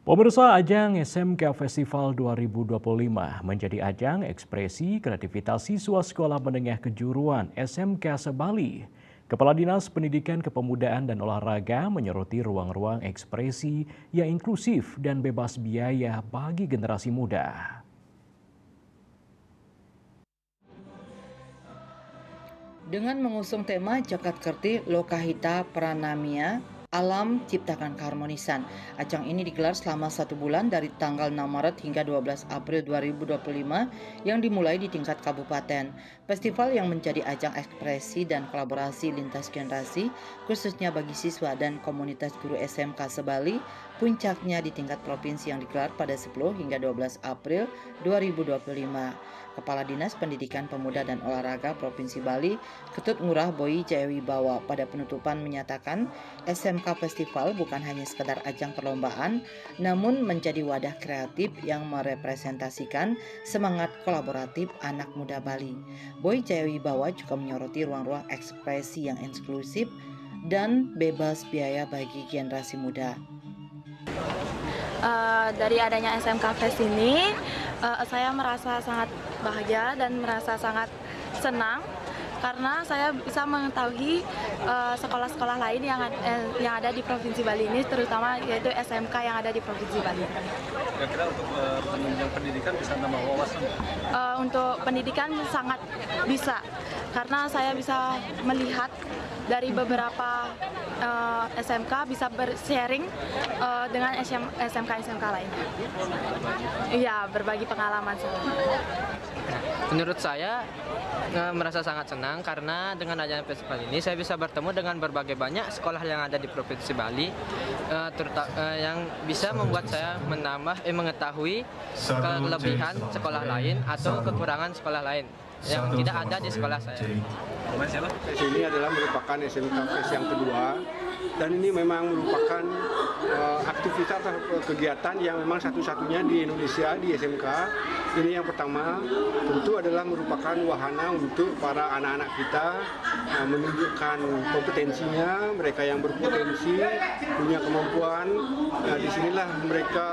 Pemirsa, ajang SMK Festival 2025 menjadi ajang ekspresi kreativitas siswa Sekolah Menengah Kejuruan SMK Sebali. Kepala Dinas Pendidikan Kepemudaan dan Olahraga menyoroti ruang-ruang ekspresi yang inklusif dan bebas biaya bagi generasi muda. Dengan mengusung tema Jakat Kerti Lokahita Pranamia, Alam Ciptakan Keharmonisan. Ajang ini digelar selama 1 bulan dari tanggal 6 Maret hingga 12 April 2025 yang dimulai di tingkat kabupaten. Festival yang menjadi ajang ekspresi dan kolaborasi lintas generasi, khususnya bagi siswa dan komunitas guru SMK Sebali, puncaknya di tingkat provinsi yang digelar pada 10 hingga 12 April 2025. Kepala Dinas Pendidikan Pemuda dan Olahraga Provinsi Bali, Ketut Ngurah Boy Jayawibawa, pada penutupan menyatakan SMK Festival bukan hanya sekedar ajang perlombaan, namun menjadi wadah kreatif yang merepresentasikan semangat kolaboratif anak muda Bali. Boy Jayawibawa juga menyoroti ruang-ruang ekspresi yang inklusif dan bebas biaya bagi generasi muda. Dari adanya SMK Fest ini, saya merasa sangat bahagia dan merasa sangat senang karena saya bisa mengetahui sekolah-sekolah lain yang ada di Provinsi Bali ini, terutama yaitu SMK yang ada di Provinsi Bali. Kira-kira untuk penunjang pendidikan bisa nambah wawasan? Untuk pendidikan sangat bisa, karena saya bisa melihat dari beberapa SMK bisa bersharing dengan SMK-SMK lainnya. Iya, berbagi pengalaman. Menurut saya merasa sangat senang karena dengan adanya festival ini saya bisa bertemu dengan berbagai banyak sekolah yang ada di Provinsi Bali, yang bisa membuat saya mengetahui kelebihan sekolah lain atau kekurangan sekolah lain yang tidak ada di sekolah saya. Ini adalah merupakan SMK Fest yang kedua, dan ini memang merupakan aktivitas atau kegiatan yang memang satu-satunya di Indonesia di SMK. Ini yang pertama tentu adalah merupakan wahana untuk para anak-anak kita menunjukkan kompetensinya, mereka yang berpotensi, punya kemampuan. Nah, disinilah mereka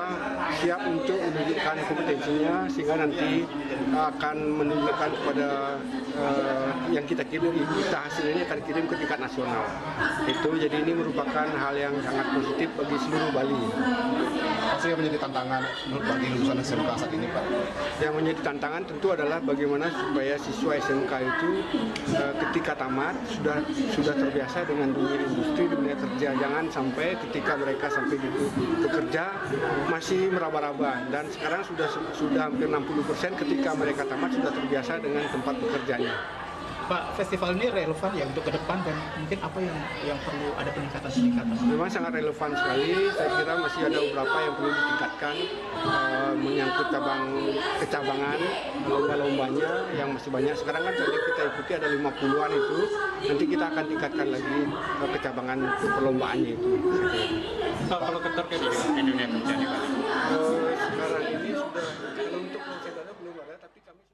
siap untuk menunjukkan kompetensinya sehingga nanti akan menunjukkan kepada yang kita hasilnya akan kirim ke tingkat nasional. Jadi ini merupakan hal yang sangat positif bagi seluruh Bali. Apa yang menjadi tantangan bagi lulusan SMK saat ini, Pak? Yang menjadi tantangan tentu adalah bagaimana supaya siswa SMK itu ketika tamat sudah terbiasa dengan dunia industri, dunia kerja. Jangan sampai ketika mereka sampai bekerja masih meraba-raba, dan sekarang sudah hampir 60% ketika mereka tamat sudah terbiasa dengan tempat bekerjanya. Pak, festival ini relevan ya untuk ke depan, dan mungkin apa yang perlu ada peningkatan? Memang sangat relevan sekali. Saya kira masih ada beberapa yang perlu ditingkatkan, menyangkut kecabangan lomba-lombanya yang masih banyak. Sekarang kan kita ikuti ada 50-an itu. Nanti kita akan tingkatkan lagi kecabangan perlombaannya itu. Kalau ketar ke dunia kerja nih, Pak? Sekarang ini sudah, kalau untuk saudara belum ada, tapi kami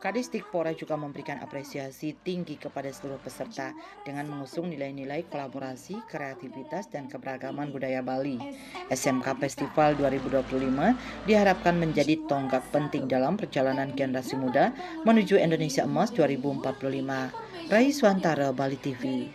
Kadis Dikpora juga memberikan apresiasi tinggi kepada seluruh peserta dengan mengusung nilai-nilai kolaborasi, kreativitas, dan keberagaman budaya Bali. SMK Festival 2025 diharapkan menjadi tonggak penting dalam perjalanan generasi muda menuju Indonesia Emas 2045. Rai Swantara, Bali TV.